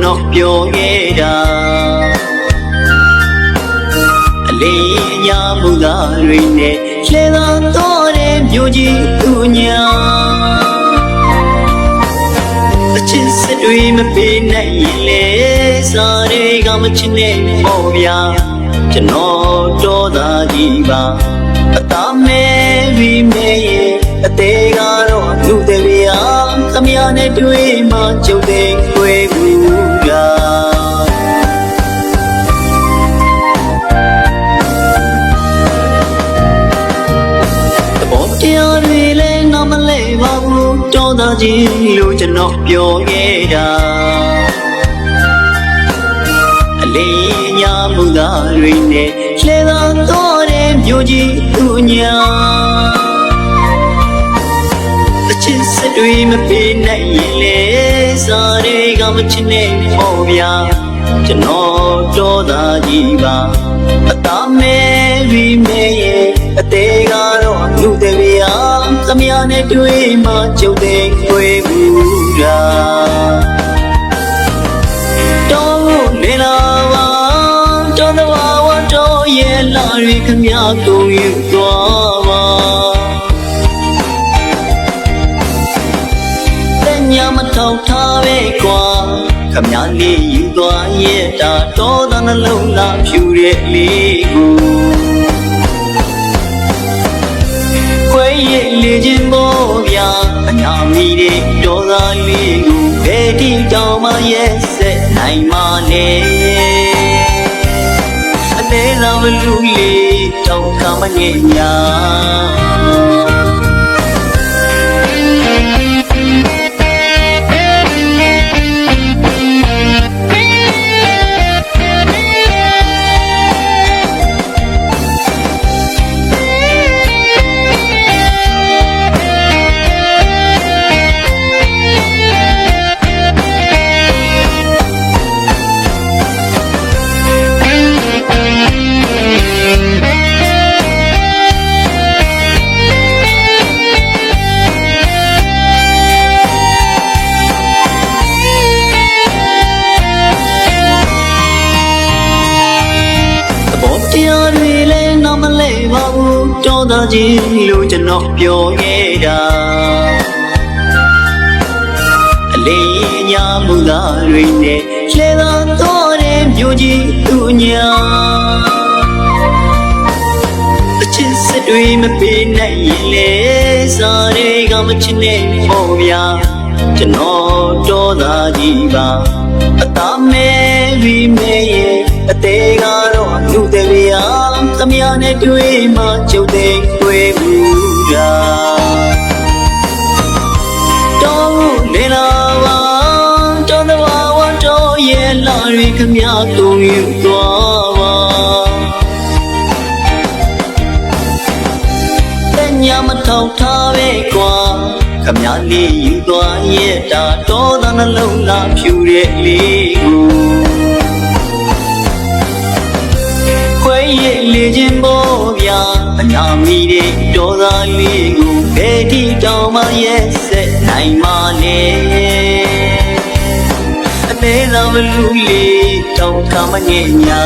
တော်ပြောခဲ့တာအလေးညာမှုသာတွေနဲ့လှဲသာတော့တဲ့မြို့ကြီးသူညာအချစ်စစ်တွေမပေးနိုင်ရင်လေစားတွေကမချစ်နဲ့ပေါ့ဗျာကျွန်တော်တော်သားကြီးပါအသားမဲပြီးမဲရဲ့အသေးကတော့လူတရားသမယာနဲ့တွေ့မှကြုံတဲ့ခွေဘူးကတဘောတရားတွေလည်းနားမလဲပါဘူးတော်သားကြီးလို့ကျွန်တော်ပြောခဲ့တာအလေးညာမှုသာတွေနဲ့လှဲသာတော့တဲ့မြို့ကြီးသူညာအချစ်စစ်တွေမပေးနိုင်ရင်လေစားတွေကမချစ်နဲ့ပေါ့ဗျာကျွန်တော်တော်သားကြီးပါအသားမဲပြီးမဲရဲ့အသေးကတော့လူတရားသမယာနဲ့တွေ့မှကြုံတဲ့ခွေဘူးကတော်နေလာပါတော်တော်ဝတ်တော်ရဲ့လာရီခမကုန်ယူသွားပါညာမထောက်ထားပဲကွာခမလေးယူသွားရဲ့တာတော်သားနှလုံးသားဖြူတဲ့လေးကိုခွေရဲ့လေခြင်းပေါ်ဗျာအညာမီတဲ့တော်သားလေးကိုဘယ်တိတောင်မှရဲ့ဆက်နိုင်မလဲအသေးလာမလူလေးတောင်ခမငယ်ညာတော်သားကြီးလို့ကျွန်တော်ပြောခဲ့တာအလေးညာမှုသာတွေနဲ့လှဲသာတော့တဲ့မြို့ကြီးသူညာအချစ်စစ်တွေမပေးနိုင်ရင်လေစားတွေကမချစ်နဲ့ပေါ့ဗျာကျွန်တော်တော်သားကြီးပါအသားမဲပြီးမဲရဲ့အသေးကတော့လူတရားသမယာနဲ့တွေ့မှကြုံတဲ့ခွေဘူးကတော်နေလာပါတော်တော်ဝတ်တော်ရဲ့လာရီခမကုန်ယူသွားပါညာမထောက်ထားပဲကွာခမလေးယူသွားရဲ့တာတော်သားနှလုံးသားဖြူတဲ့လေးကိုရဲ့လေခြင်းပေါ်ဗျာအညာမီတဲ့တော်သားလေးကိုဘယ်တိတောင်မှရဲ့ဆက်နိုင်မလဲအသေးသာမလူလေးတောင်ခမငယ်ညာ